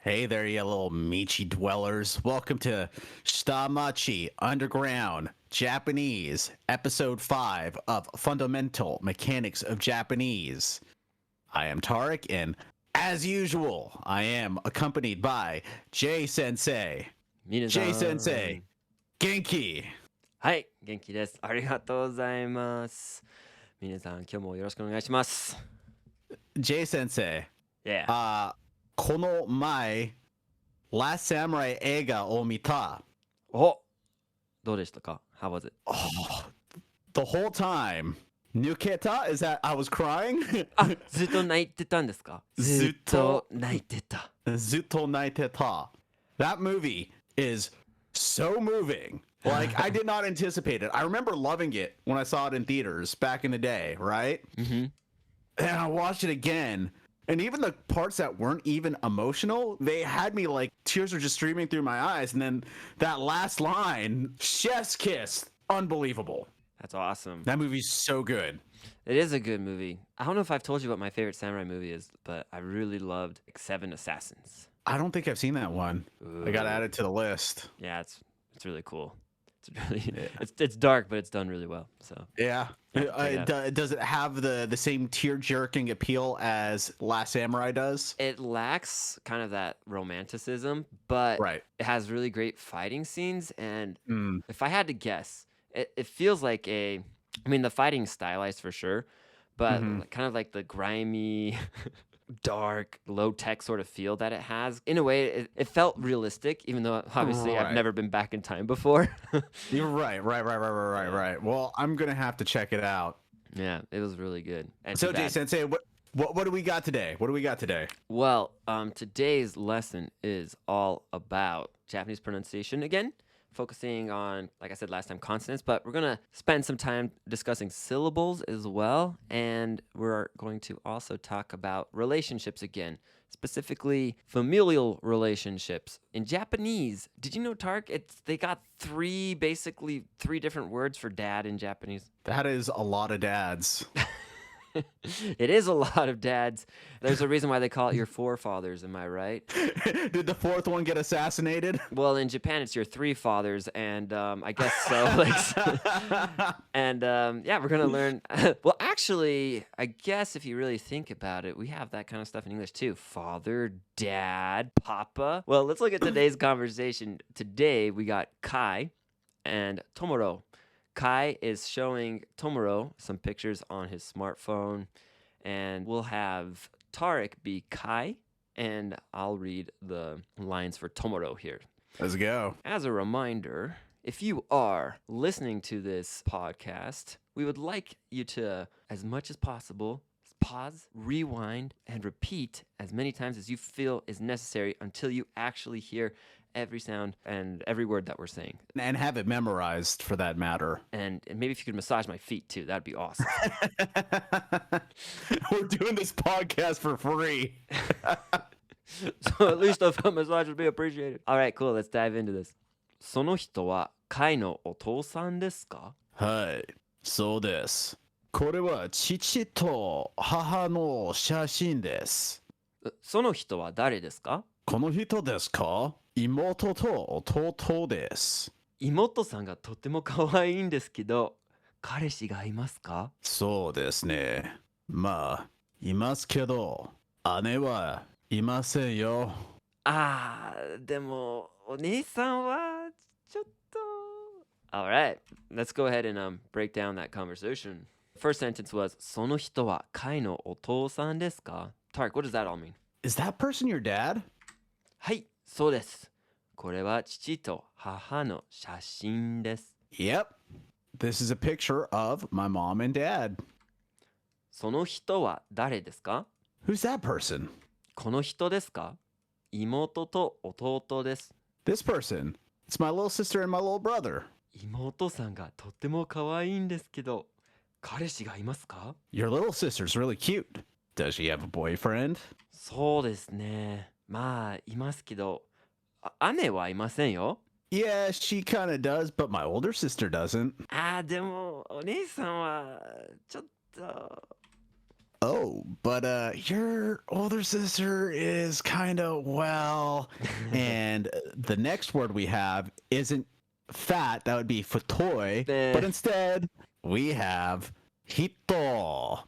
Hey there, you little Michi dwellers. Welcome to Shitamachi Underground Japanese, Episode 5 of Fundamental Mechanics of Japanese. I am Tarik, and as usual, I am accompanied by Jay Sensei. Jay Sensei, Genki. はい、元気です。ありがとうございます。皆さん、今日もよろしくお願いします。Jay Sensei. Yeah. この前、Last Samurai 映画を見た。お、どうでしたか? How was it? The whole time. 抜けた? Is that I was crying? あ、ずっと泣いてたんですか? ずっと泣いてた。ずっと泣いてた. That movie is so moving. Like, I did not anticipate it. I remember loving it when I saw it in theaters back in the day, right? Mm-hmm. And I watched it again. And even the parts that weren't even emotional, they had me like tears were just streaming through my eyes. And then that last line, chef's kiss, unbelievable. That's awesome. That movie's so good. It is a good movie. I don't know if I've told you what my favorite samurai movie is, but I really loved Seven Assassins. I don't think I've seen that one. Ooh. I got to add it to the list. Yeah, it's really cool. It's really it's dark, but it's done really well. So yeah. Does it have the same tear-jerking appeal as Last Samurai does? It lacks kind of that romanticism, but Right. it has really great fighting scenes. And if I had to guess, it feels like the fighting stylized for sure, but kind of like the grimy, dark, low-tech sort of feel that it has. In a way, it felt realistic, even though obviously I've never been back in time before. You're right. Well, I'm going to have to check it out. Yeah, it was really good. And so, Jay Sensei, what do we got today? Well, today's lesson is all about Japanese pronunciation again, focusing on, like I said last time, consonants, but we're going to spend some time discussing syllables as well, and we're going to also talk about relationships again, specifically familial relationships. In Japanese, did you know, Tark, they got three different words for dad in Japanese? That is a lot of dads. It is a lot of dads. There's a reason why they call it your forefathers, am I right? Did the fourth one get assassinated? Well, in Japan, it's your three fathers, and I guess so. And we're going to learn. Well, actually, I guess if you really think about it, we have that kind of stuff in English too. Father, dad, papa. Well, let's look at today's conversation. Today, we got Kai and Tomoro. Kai is showing Tomoro some pictures on his smartphone, and we'll have Tarik be Kai, and I'll read the lines for Tomoro here. Let's go. As a reminder, if you are listening to this podcast, we would like you to, as much as possible, pause, rewind, and repeat as many times as you feel is necessary until you actually hear every sound and every word that we're saying. And have it memorized, for that matter. And maybe if you could massage my feet too, that'd be awesome. We're doing this podcast for free. So at least a massage would be appreciated. All right, cool. Let's dive into this. その人はカイのお父さんですか? はい、そうです。これは父と母の写真です。その人は誰ですか? この人ですか? 妹と弟です。妹さんがとても可愛いんですけど、彼氏がいますか? そうですね。まあ、いますけど、姉はいませんよ。でも、お姉さんはちょっと... All right, let's go ahead and break down that conversation. First sentence was, その人はカイのお父さんですか? Tarik, what does that all mean? Is that person your dad? はい、そうです。これは父と母の写真です。Yep. This is a picture of my mom and dad. その人は誰ですか? Who's that person? この人ですか? 妹と弟です。This person. It's my little sister and my little brother. 妹さんがとても可愛いんですけど、彼氏がいますか? Your little sister's really cute. Does she have a boyfriend? そうですね。まあ、いますけど、姉はいませんよ。Yeah, she kind of does, but my older sister doesn't. でも、お姉さんは、ちょっと... Oh, but your older sister is kind of well, and the next word we have isn't fat. That would be futoi, but instead we have hito.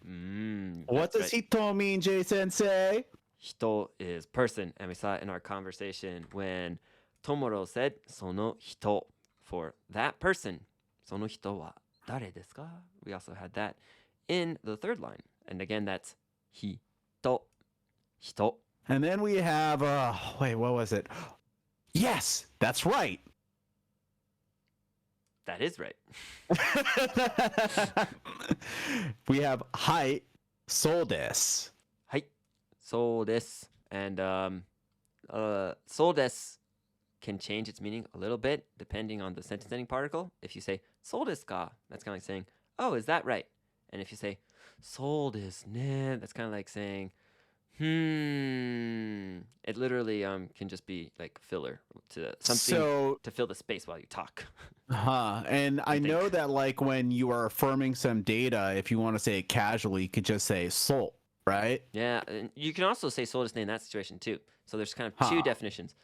What That's does right. hito mean, Jay Sensei? Hito is person, and we saw it in our conversation when Tomoro said sono hito for that person. Sono hito wa dare desu ka? We also had that in the third line. And again, that's hito. Hito. And then we have wait, what was it? Yes, that's right. That is right. We have hai so desu. Hai. So desu. And so desu can change its meaning a little bit depending on the sentence ending particle. If you say so desu ka, that's kind of like saying, oh, is that right? And if you say so desu ne, that's kind of like saying, it literally can just be like filler to something to fill the space while you talk. And I know think. that like when you are affirming some data, if you want to say it casually, you could just say so, right? Yeah, and you can also say so desu ne in that situation too. So there's kind of two definitions.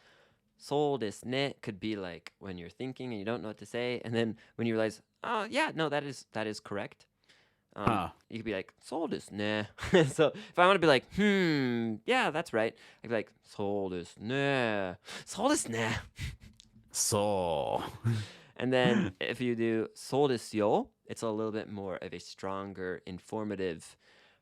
So desu ne could be like when you're thinking and you don't know what to say, and then when you realize, oh yeah, no, that is correct. You could be like, so desu ne. So if I want to be like, yeah, that's right, I'd be like, so desu ne. So desu ne. So. And then if you do so desu yo, it's a little bit more of a stronger, informative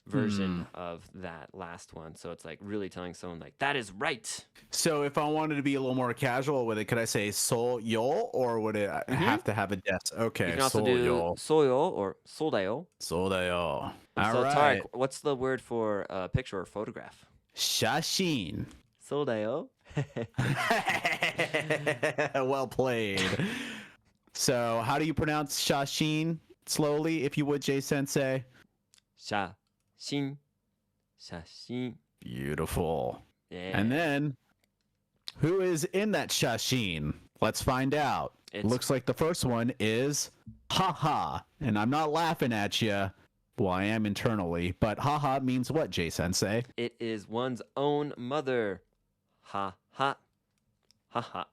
version of that last one. So it's like really telling someone like, that is right. So if I wanted to be a little more casual with it, could I say so yo, or would it have to have a des? Okay, You can also so do yo. soyo or sodayo. So da yo. All So right. Tarik, what's the word for picture or photograph? Shashin. Sodayo. Well played. So how do you pronounce shashin slowly, if you would, Jay Sensei? Shashin. Shashin. Beautiful. Yeah. And then, who is in that shashin? Let's find out. Looks like the first one is haha. And I'm not laughing at you. Well, I am internally. But haha means what, Jay Sensei? It is one's own mother. Ha ha. Ha ha.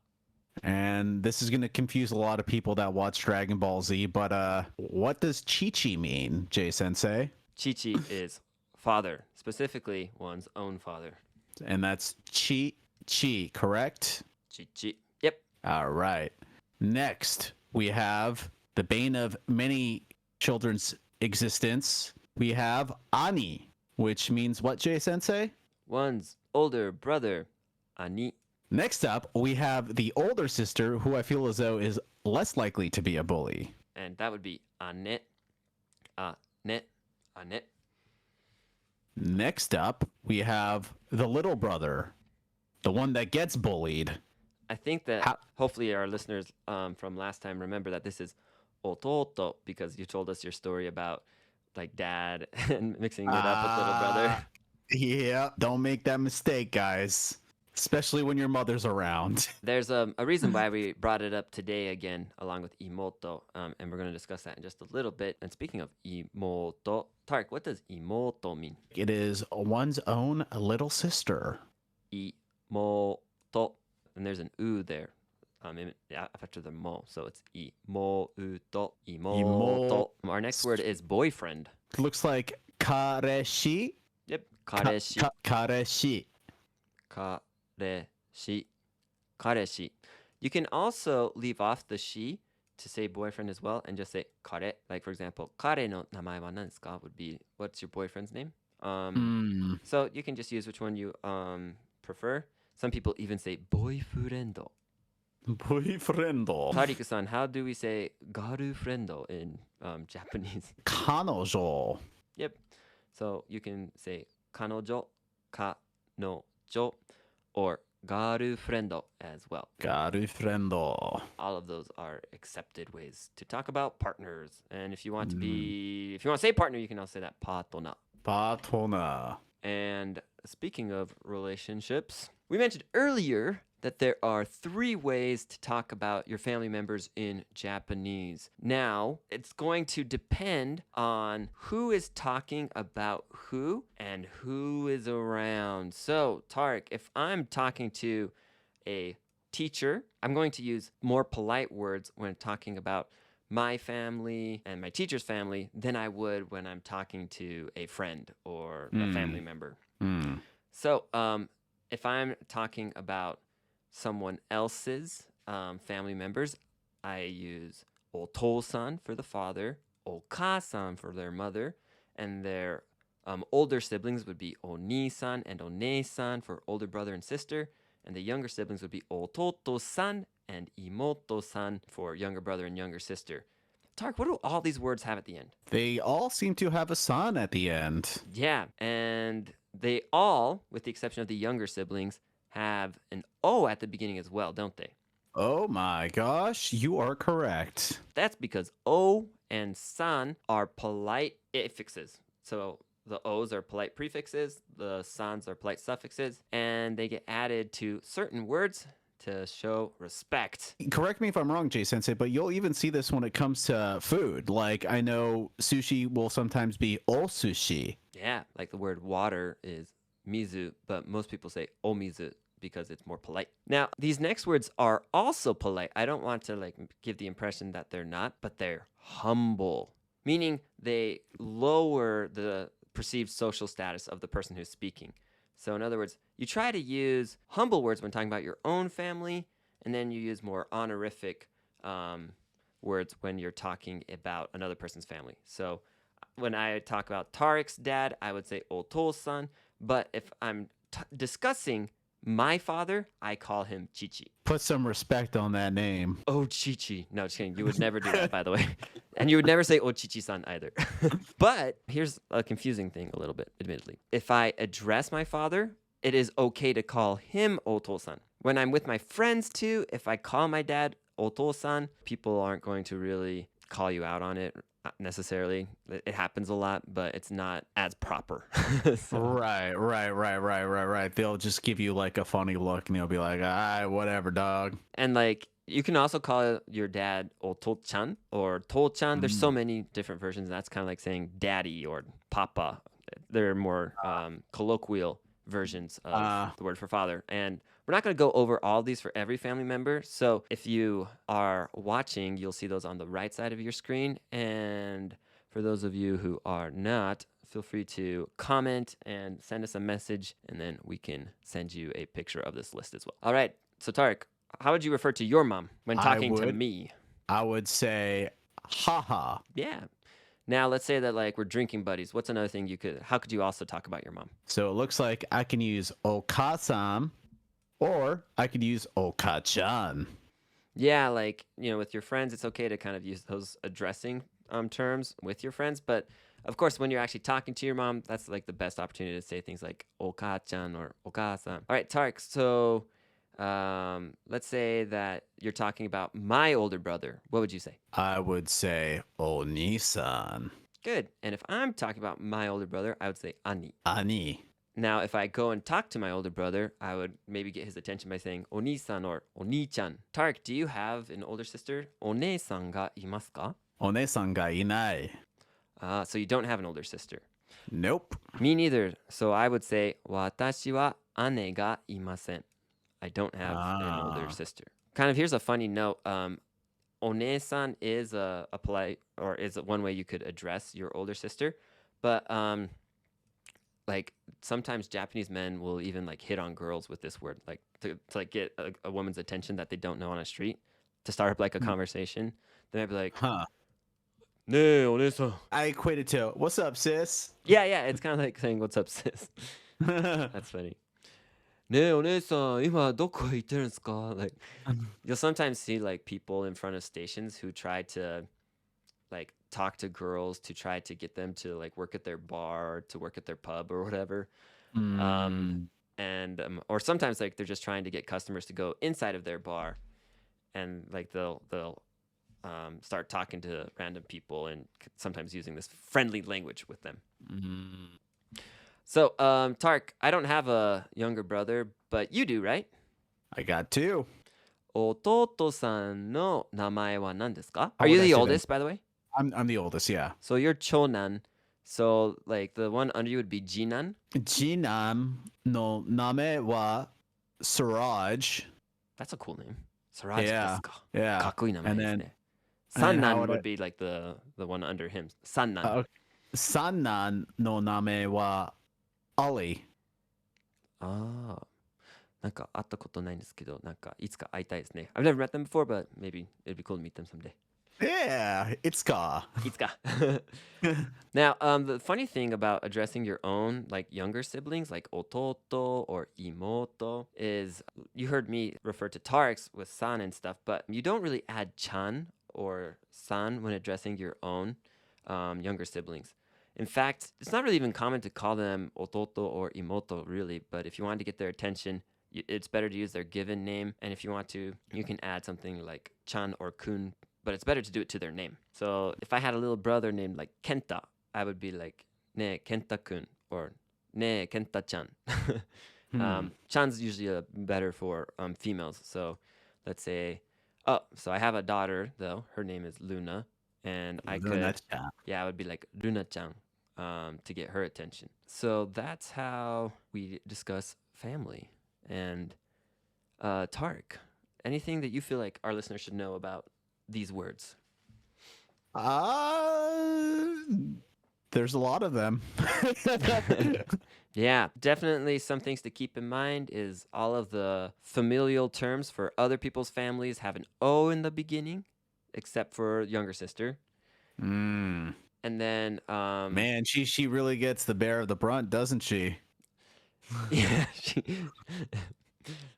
And this is going to confuse a lot of people that watch Dragon Ball Z. But what does chichi mean, Jay Sensei? Chichi is father, specifically one's own father. And that's chi, correct? Chichi. Yep. All right. Next, we have the bane of many children's existence. We have ani, which means what, Jay Sensei? One's older brother, ani. Next up, we have the older sister, who I feel as though is less likely to be a bully. And that would be ane. Ane. Ane. Next up, we have the little brother, the one that gets bullied. I think that hopefully our listeners from last time remember that this is otouto because you told us your story about like dad and mixing it up with little brother. Yeah, don't make that mistake, guys. Especially when your mother's around. There's a reason why we brought it up today again, along with Imouto, and we're going to discuss that in just a little bit. And speaking of Imouto, Tarik, what does Imouto mean? It is one's own little sister. Imouto. And there's an u there after the mo. So it's Imouto. Imouto. Our next word is boyfriend. Looks like kareshi. Yep. Kareshi. Kareshi. Kareshi. Kareshi. You can also leave off the shi to say boyfriend as well and just say kare. Like, for example, kare no namae wa nan desu ka would be, what's your boyfriend's name? So you can just use which one you prefer. Some people even say boyfriendo. Boyfriendo. Tariku-san, how do we say girlfriendo in Japanese? Kanojo. Yep. So you can say kanojo, kanojo, or girlfriendo as well. Girlfriendo. All of those are accepted ways to talk about partners. And if you want to say partner, you can also say that partner. Partner. And speaking of relationships, we mentioned earlier that there are 3 ways to talk about your family members in Japanese. Now, it's going to depend on who is talking about who and who is around. So, Tarik, if I'm talking to a teacher, I'm going to use more polite words when talking about my family and my teacher's family than I would when I'm talking to a friend or a family member. So, if I'm talking about someone else's family members, I use otousan for the father, okasan for their mother, and their older siblings would be oneesan and oneesan for older brother and sister, and the younger siblings would be otoutosan and imoutosan for younger brother and younger sister. Tarik, what do all these words have at the end? They all seem to have a san at the end. Yeah, and they all, with the exception of the younger siblings, have an O at the beginning as well, don't they? Oh my gosh, you are correct. That's because O and san are polite affixes. So the O's are polite prefixes, the sans are polite suffixes, and they get added to certain words to show respect. Correct me if I'm wrong, Jay Sensei, but you'll even see this when it comes to food. Like, I know sushi will sometimes be o sushi. Yeah, like the word water is mizu, but most people say omizu because it's more polite. Now, these next words are also polite. I don't want to give the impression that they're not, but they're humble, meaning they lower the perceived social status of the person who's speaking. So in other words, you try to use humble words when talking about your own family, and then you use more honorific words when you're talking about another person's family. So when I talk about Tarik's dad, I would say otousan, but if I'm discussing my father, I call him chichi. Put some respect on that name. Oh, chichi. No, just kidding. You would never do that, by the way. And you would never say oh, chichi-san either. But here's a confusing thing a little bit, admittedly. If I address my father, it is okay to call him otousan. When I'm with my friends too, if I call my dad otousan, people aren't going to really call you out on it necessarily. It happens a lot, but it's not as proper. So. Right. They'll just give you like a funny look and they'll be like, whatever, dog. And you can also call your dad otouchan or touchan. There's so many different versions. That's kind of like saying daddy or papa. They're more colloquial versions of the word for father. And we're not going to go over all these for every family member. So if you are watching, you'll see those on the right side of your screen. And for those of you who are not, feel free to comment and send us a message, and then we can send you a picture of this list as well. All right. So Tarik, how would you refer to your mom when talking to me? I would say, haha. Yeah. Now, let's say that we're drinking buddies. What's another thing how could you also talk about your mom? So it looks like I can use okasan or I could use okachan. Yeah, with your friends, it's okay to kind of use those addressing terms with your friends. But of course, when you're actually talking to your mom, that's the best opportunity to say things like okachan or okasan. All right, Tarik, so let's say that you're talking about my older brother. What would you say? I would say oneesan. Good. And if I'm talking about my older brother, I would say ani. Ani. Now, if I go and talk to my older brother, I would maybe get his attention by saying oneesan or oneechan. Tarik, do you have an older sister? Oneesan ga imasu ka? Oneesan ga inai. So you don't have an older sister. Nope. Me neither. So I would say watashi wa ane ga imasen. I don't have an older sister. Kind of here's a funny note. Oneesan is a polite, or is one way you could address your older sister, but sometimes Japanese men will even hit on girls with this word, to get a woman's attention that they don't know on a street, to start up a conversation. They might be like, "Ne, oneesan." I equate it to, what's up, sis? Yeah, it's kind of like saying, "What's up, sis?" That's funny. Ne, oneesan, ima doko iteru desu ka? You'll sometimes see people in front of stations who try to talk to girls to try to get them to work at their bar, or to work at their pub or whatever. Or sometimes they're just trying to get customers to go inside of their bar, and they'll start talking to random people and sometimes using this friendly language with them. So, Tarik, I don't have a younger brother, but you do, right? I got two. Otoutosan no namae wa nan desu ka? How Are you would I the say that? oldest, by the way? I'm the oldest, yeah. So you're chonan. So like the one under you would be jinan. Jinan no name wa Suraj. That's a cool name. Siraj Yeah. desu ka? Yeah. Kakui namae And desu then ne. and then how Sannan would would I- be like the one under him. Sannan. Sannan no name wa Ali. ああ、なんか会ったことないんですけど、なんかいつか会いたいですね。I've never met them before, but maybe it'd be cool to meet them someday. Yeah, it's ka. いつか。Now, the funny thing about addressing your own like younger siblings, like otouto or imouto, is you heard me refer to Tariks with san and stuff, but you don't really add chan or san when addressing your own younger siblings. In fact, it's not really even common to call them otouto or imouto, really, but if you want to get their attention, it's better to use their given name. And if you want to, you can add something like chan or kun, but it's better to do it to their name. So if I had a little brother named like Kenta, I would be like, ne Kenta-kun or ne Kenta-chan. Chan's usually better for females. So let's say, so I have a daughter, though. Her name is Luna. And I could, I would be like Luna-chan to get her attention. So that's how we discuss family. And Tarik, anything that you feel like our listeners should know about these words? There's a lot of them. Yeah, definitely some things to keep in mind is all of the familial terms for other people's families have an O in the beginning, except for younger sister. And then man, she really gets the bear of the brunt, doesn't she? Yeah,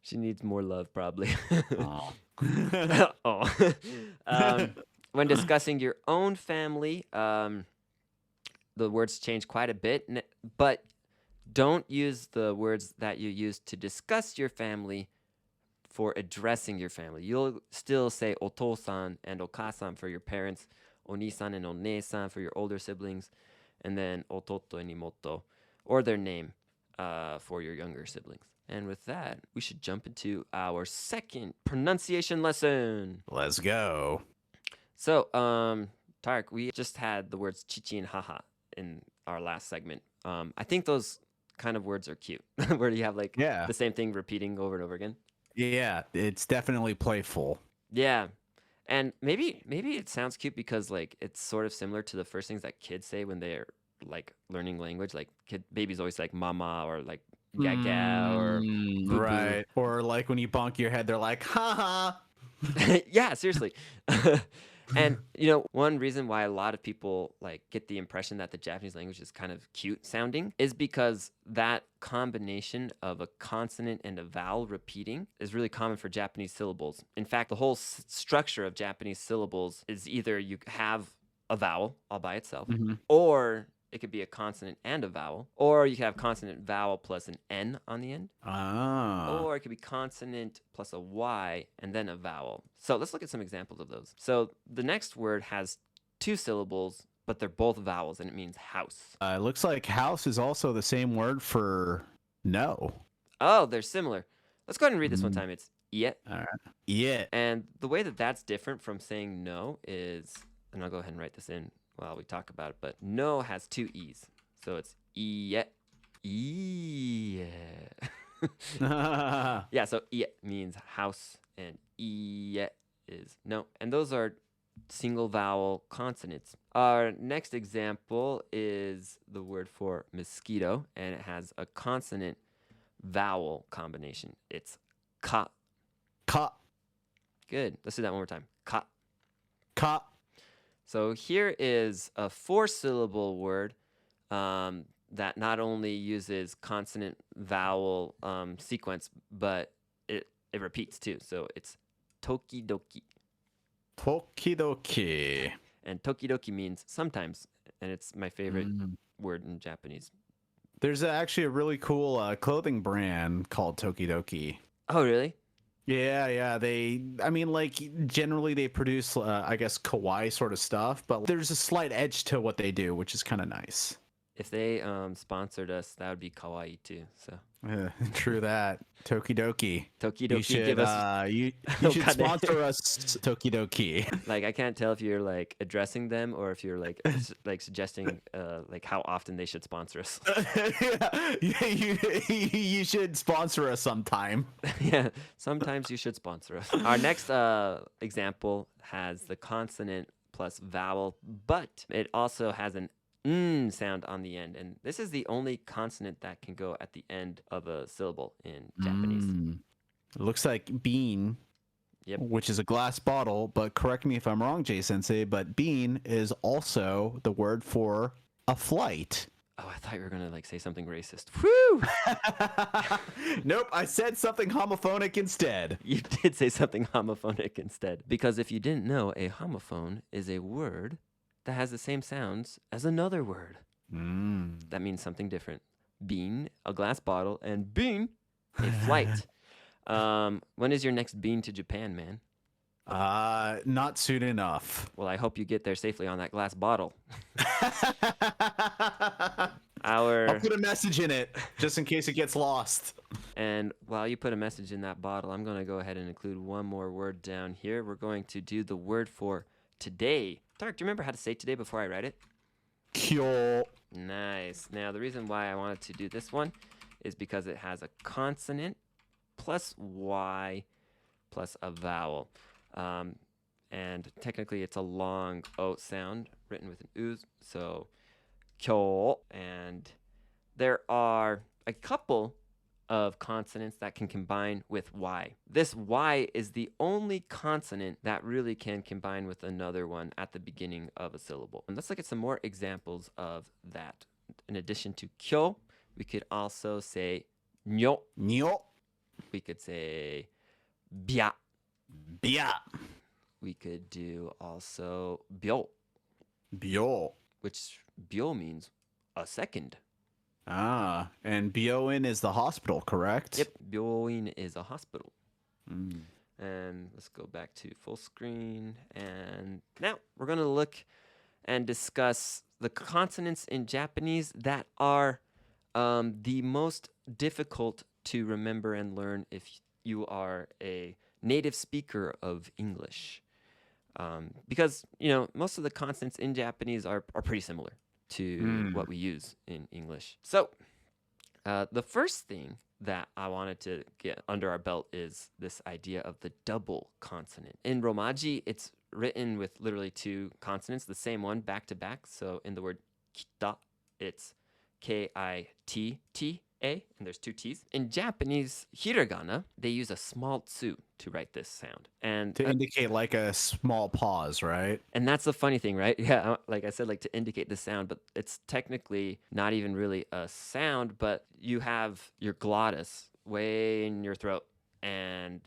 she needs more love probably. Oh. When discussing your own family, the words change quite a bit, but don't use the words that you use to discuss your family for addressing your family. You'll still say otousan and okasan for your parents, oneesan and oneesan for your older siblings, and then otouto and imouto, or their name for your younger siblings. And with that, we should jump into our second pronunciation lesson. Let's go. So, Tarik, we just had the words chichi and haha in our last segment. I think those kind of words are cute, where you have like the same thing repeating over and over again. Yeah, it's definitely playful. Yeah. And maybe it sounds cute because like it's sort of similar to the first things that kids say when they're like learning language. Like babies always like mama or like gaga or boo-boo. Right. Or like when you bonk your head, they're like, ha ha. Yeah, seriously. And you know, one reason why a lot of people like get the impression that the Japanese language is kind of cute sounding is because that combination of a consonant and a vowel repeating is really common for Japanese syllables. In fact, the whole structure of Japanese syllables is either you have a vowel all by itself, or it could be a consonant and a vowel, or you could have consonant vowel plus an N on the end. Or it could be consonant plus a Y and then a vowel. So let's look at some examples of those. So the next word has two syllables, but they're both vowels and it means house. It looks like house is also the same word for no. Oh, they're similar. Let's go ahead and read this one time. It's iet. All right. Yeah. And the way that that's different from saying no is, and I'll go ahead and write this in while we talk about it, but no has two E's. So it's iet. Iet. Yeah, so iet means house and iet is no. And those are single vowel consonants. Our next example is the word for mosquito, and it has a consonant vowel combination. It's ka. Ka. Good. Let's do that one more time. Ka. Ka. So here is a 4-syllable word that not only uses consonant vowel sequence, but it repeats too. So it's tokidoki. Tokidoki. And tokidoki means sometimes, and it's my favorite word in Japanese. There's actually a really cool clothing brand called Tokidoki. Oh, really? Yeah. Generally they produce, I guess, kawaii sort of stuff, but there's a slight edge to what they do, which is kind of nice. If they sponsored us, that would be kawaii too. So True that. Tokidoki. Tokidoki, You should give us. you Oh, should God damn. sponsor us, Tokidoki. Like I can't tell if you're like addressing them or if you're like like suggesting like how often they should sponsor us. Yeah, you should sponsor us sometime. Yeah, sometimes you should sponsor us. Our next example has the consonant plus vowel, but it also has an sound on the end, and this is the only consonant that can go at the end of a syllable in Japanese. It looks like bean, Yep. which is a glass bottle, but correct me if I'm wrong, Jay Sensei, but bean is also the word for a flight. Oh, I thought you were gonna like say something racist. Whew! Nope, I said something homophonic instead. You did say something homophonic instead. Because if you didn't know, a homophone is a word that has the same sounds as another word. That means something different. Bean, a glass bottle, and bean, a flight. When is your next bean to Japan, man? Not soon enough. Well, I hope you get there safely on that glass bottle. I'll put a message in it just in case it gets lost. And while you put a message in that bottle, I'm going to go ahead and include one more word down here. We're going to do the word for today. Tarik, do you remember how to say today before I write it? Kyo. Nice. Now, the reason why I wanted to do this one is because it has a consonant plus Y plus a vowel. And technically, it's a long O sound written with an U. So, kyo. And there are a couple of consonants that can combine with Y. This Y is the only consonant that really can combine with another one at the beginning of a syllable. And let's look at some more examples of that. In addition to kyo, we could also say nyo. Nyo. We could say bya. Bia. We could do also byo, Bio. which byo means a second. And Bioin is the hospital, correct? Yep, byoin is a hospital. And let's go back to full screen. And now we're going to look and discuss the consonants in Japanese that are the most difficult to remember and learn if you are a native speaker of English. Because, you know, most of the consonants in Japanese are pretty similar to what we use in English. So the first thing that I wanted to get under our belt is this idea of the double consonant. In Romaji, it's written with literally two consonants, the same one back to back. So in the word kita, it's K-I-T-T-A, and there's two T's. In Japanese hiragana, they use a small tsu to write this sound. And To indicate like a small pause, right? and that's the funny thing, right? Yeah, like I said, like to indicate the sound, but it's technically not even really a sound, but you have your glottis way in your throat, and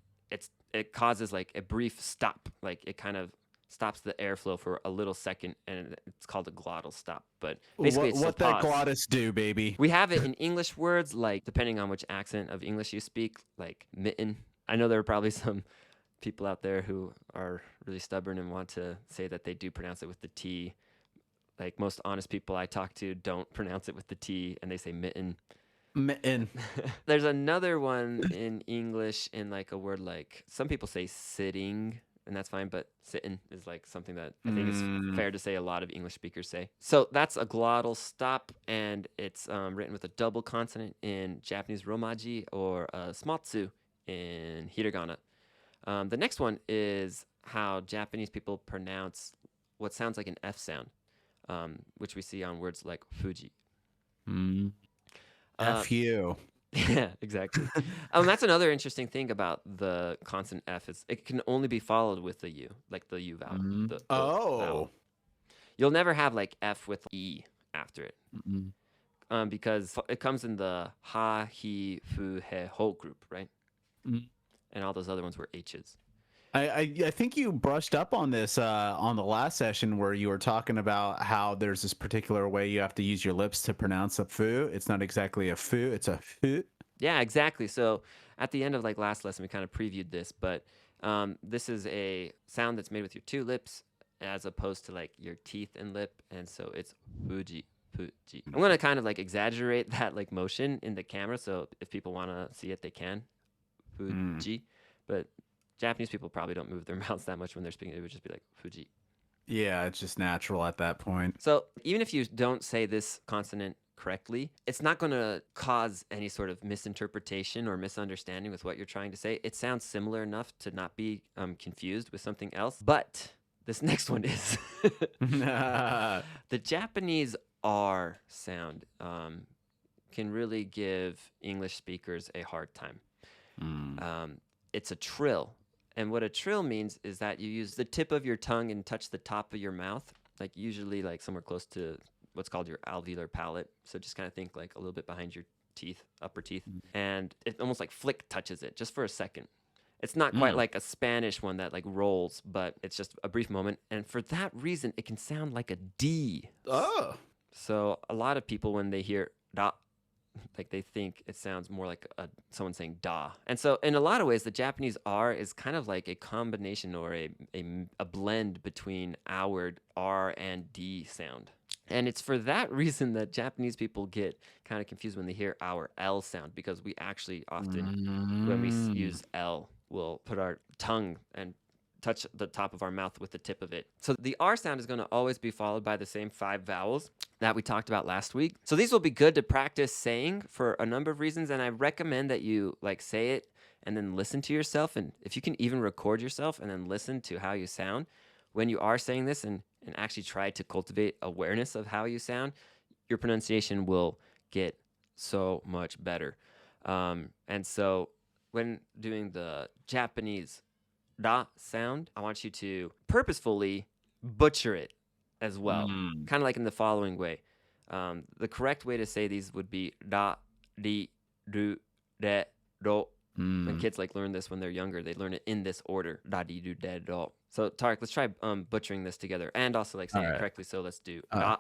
it causes like a brief stop, like it kind of stops the airflow for a little second, and it's called a glottal stop. But basically, it's what still that pause. glottis do, baby? We have it in English words, like depending on which accent of English you speak, like mitten. I know there are probably some people out there who are really stubborn and want to say that they do pronounce it with the T. Like most honest people I talk to don't pronounce it with the T, and they say mitten. Mitten. There's another one in English in like a word like some people say sitting, and that's fine, but sitting is like something that I think is fair to say a lot of English speakers say. So that's a glottal stop, and it's written with a double consonant in Japanese romaji or smatsu in hiragana. The next one is how Japanese people pronounce what sounds like an F sound, which we see on words like Fuji. F you. Yeah, exactly. That's another interesting thing about the consonant F is it can only be followed with the U, like the U vowel. The vowel. You'll never have like F with E after it. Because it comes in the ha, he, fu, he, ho group, right? And all those other ones were H's. I think you brushed up on this on the last session where you were talking about how there's this particular way you have to use your lips to pronounce a fu. It's not exactly a fu, it's a fu. Yeah, exactly. So at the end of like last lesson, we kind of previewed this, but this is a sound that's made with your two lips as opposed to like your teeth and lip. And so it's fuji. fuji. I'm gonna kind of like exaggerate that like motion in the camera, so if people want to see it, they can. Fuji, but Japanese people probably don't move their mouths that much when they're speaking. It would just be like fuji. Yeah, it's just natural at that point. So even if you don't say this consonant correctly, it's not going to cause any sort of misinterpretation or misunderstanding with what you're trying to say. It sounds similar enough to not be confused with something else. But this next one is the Japanese R sound can really give English speakers a hard time. It's a trill. And what a trill means is that you use the tip of your tongue and touch the top of your mouth, like usually like somewhere close to what's called your alveolar palate. So just kind of think like a little bit behind your teeth, upper teeth. And it almost like flick touches it just for a second. It's not quite like a Spanish one that like rolls, but it's just a brief moment. And for that reason, it can sound like a D. Oh. So a lot of people, when they hear da, like they think it sounds more like someone saying da. And so in a lot of ways, the Japanese R is kind of like a combination or a blend between our R and D sound. And it's for that reason that Japanese people get kind of confused when they hear our L sound, because we actually often, when we use L, will put our tongue and touch the top of our mouth with the tip of it. So the R sound is going to always be followed by the same 5 vowels that we talked about last week. So these will be good to practice saying for a number of reasons, and I recommend that you like say it and then listen to yourself, and if you can even record yourself and then listen to how you sound when you are saying this, and actually try to cultivate awareness of how you sound, your pronunciation will get so much better. And so when doing the Japanese da sound, I want you to purposefully butcher it as well. Kind of like in the following way. The correct way to say these would be da, di, do, de, do. When kids like learn this when they're younger, they learn it in this order. Da, di, do, de, do. So Tarik, let's try butchering this together and also like saying it correctly. So let's do da.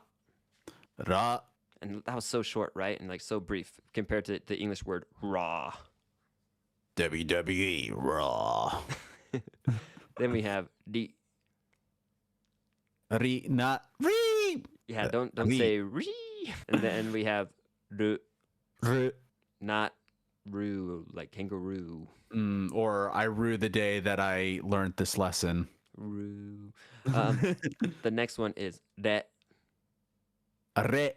Ra. And that was so short, right? And like so brief compared to the English word raw. WWE Raw. Then we have di. Re, not re. Yeah, don't say re. And then we have ru. Re. Not rue, like kangaroo. Or I rue the day that I learned this lesson. Rue. The next one is re. Re.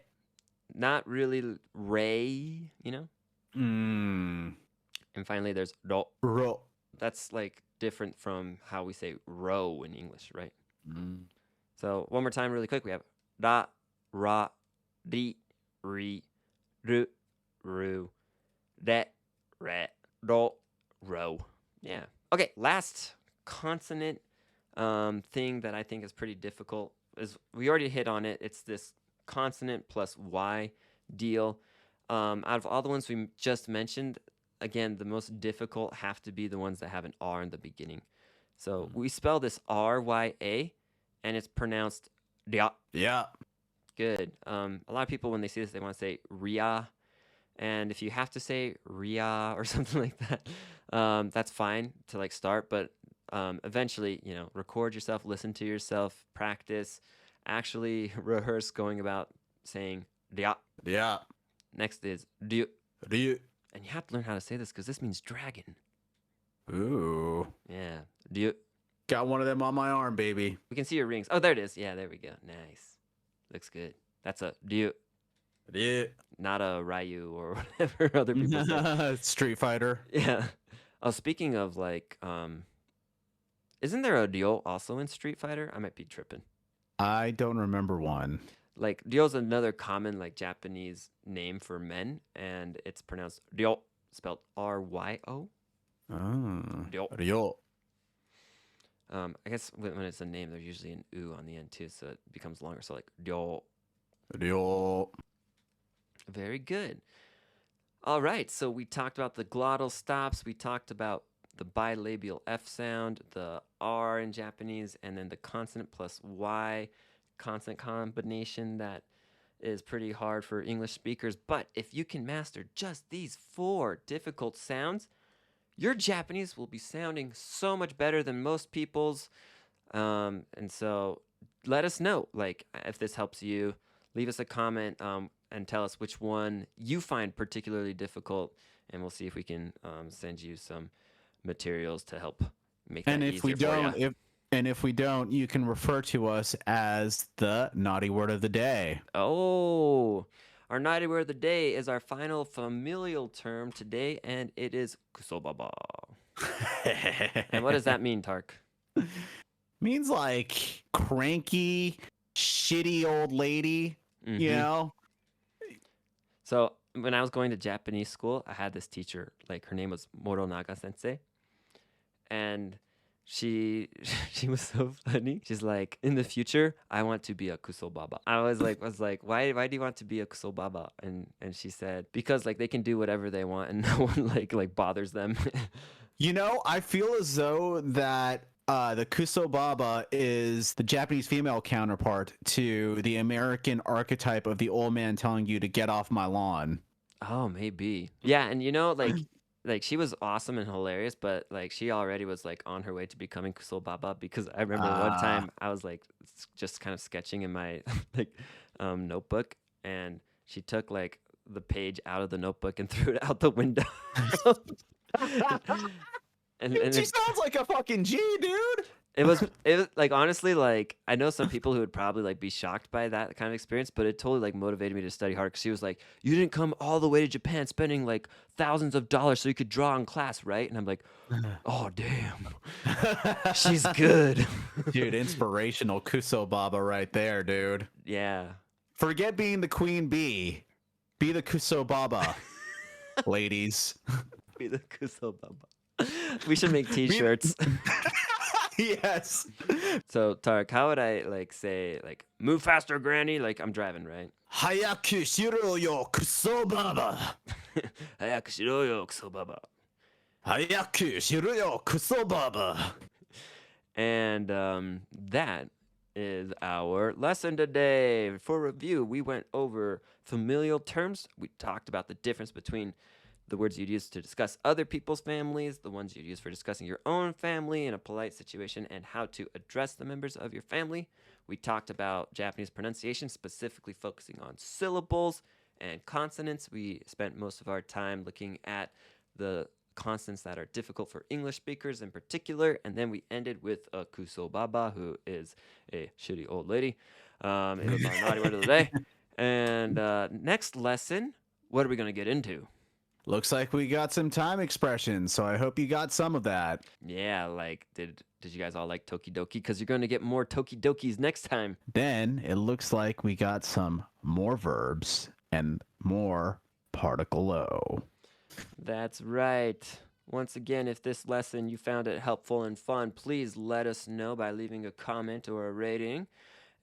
Not really ray, you know? And finally, there's do. Ro. That's like different from how we say row in English, right? So one more time really quick. We have da, ra, di, re, ru, ru, de, re, do, ro. Yeah. Okay, last consonant thing that I think is pretty difficult is we already hit on it. It's this consonant plus Y deal. Out of all the ones we just mentioned, again, the most difficult have to be the ones that have an R in the beginning. So we spell this R-Y-A, and it's pronounced ria. Yeah. Good. A lot of people, when they see this, they want to say ria. And if you have to say ria or something like that, that's fine to like start. But eventually, you know, record yourself, listen to yourself, practice, actually rehearse going about saying ria. Yeah. Next is ryu. Ryu. And you have to learn how to say this because this means dragon. Ooh. Yeah. Ryu. Got one of them on my arm, baby. We can see your rings. Oh, there it is. Yeah, there we go. Nice. Looks good. That's a ryu. Yeah. Not a Ryu or whatever other people say. Street Fighter. Yeah. Oh, speaking of like, isn't there a ryo also in Street Fighter? I might be tripping. I don't remember one. Like ryo's another common like Japanese name for men, and it's pronounced ryo, spelled R-Y-O. Oh. Ryo. Ryo. I guess when it's a name, there's usually an U on the end too, so it becomes longer. So like ryo. Ryo. Very good. All right, so we talked about the glottal stops. We talked about the bilabial F sound, the R in Japanese, and then the consonant plus Y consonant combination that is pretty hard for English speakers. But if you can master just these 4 difficult sounds, your Japanese will be sounding so much better than most people's. And so let us know, like, if this helps you. leave us a comment and tell us which one you find particularly difficult, and we'll see if we can send you some materials to help make that And if we easier for don't, you. if we don't, you can refer to us as the naughty word of the day. Oh, our naughty word of the day is our final familial term today, and it is kusobaba. And what does that mean, Tark? Means like cranky, shitty old lady, you Mm-hmm. know? So when I was going to Japanese school, I had this teacher, like her name was Moronaga Sensei, and she she was so funny. She's like, in the future, I want to be a kusobaba. I was like, why do you want to be a kusobaba? And she said, because like they can do whatever they want and no one like bothers them. You know, I feel as though that the kusobaba is the Japanese female counterpart to the American archetype of the old man telling you to get off my lawn. Oh, maybe. Yeah, and you know, like she was awesome and hilarious, but like she already was like on her way to becoming kusobaba because I remember one time I was like just kind of sketching in my like notebook, and she took like the page out of the notebook and threw it out the window. and She it, sounds like a fucking G, dude. it was like honestly like I know some people who would probably like be shocked by that kind of experience, but it totally like motivated me to study hard because she was like, "You didn't come all the way to Japan spending like thousands of dollars so you could draw in class, right?" And I'm like, "Oh damn, she's good." Dude, inspirational kusobaba right there, dude. Yeah. Forget being the queen bee. Be the kusobaba, ladies. Be the kusobaba. We should make t-shirts. Yes. So Tarek, how would I like say like move faster, Granny? Like I'm driving, right? Hayaku shiro yo kusobaba. Hayaku shiro yo, kusobaba. Hayaku shiro yo kusobaba. And that is our lesson today. For review, we went over familial terms. We talked about the difference between the words you'd use to discuss other people's families, the ones you'd use for discussing your own family in a polite situation, and how to address the members of your family. We talked about Japanese pronunciation, specifically focusing on syllables and consonants. We spent most of our time looking at the consonants that are difficult for English speakers in particular, and then we ended with a kusobaba, who is a shitty old lady. It was our naughty word of the day. And next lesson, what are we going to get into? Looks like we got some time expressions, so I hope you got some of that. Yeah, like did you guys all like Tokidoki? Because you're going to get more Tokidokis next time. Then it looks like we got some more verbs and more particle O. That's right. Once again, if this lesson you found it helpful and fun, please let us know by leaving a comment or a rating.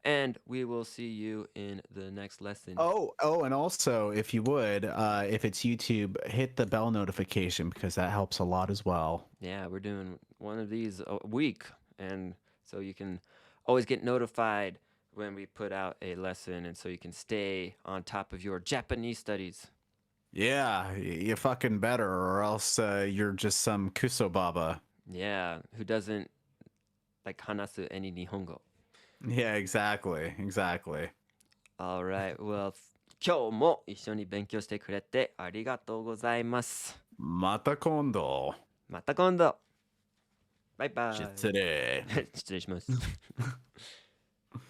And we will see you in the next lesson. Oh, and also, if you would, if it's YouTube, hit the bell notification because that helps a lot as well. Yeah, we're doing one of these a week, and so you can always get notified when we put out a lesson, and so you can stay on top of your Japanese studies. Yeah, you fucking better, or else you're just some kusobaba. Yeah, who doesn't like hanasu any Nihongo? Yeah, exactly. All right, well, 今日も一緒に勉強してくれてありがとうございます。また今度。また今度。バイバイ。失礼。失礼します。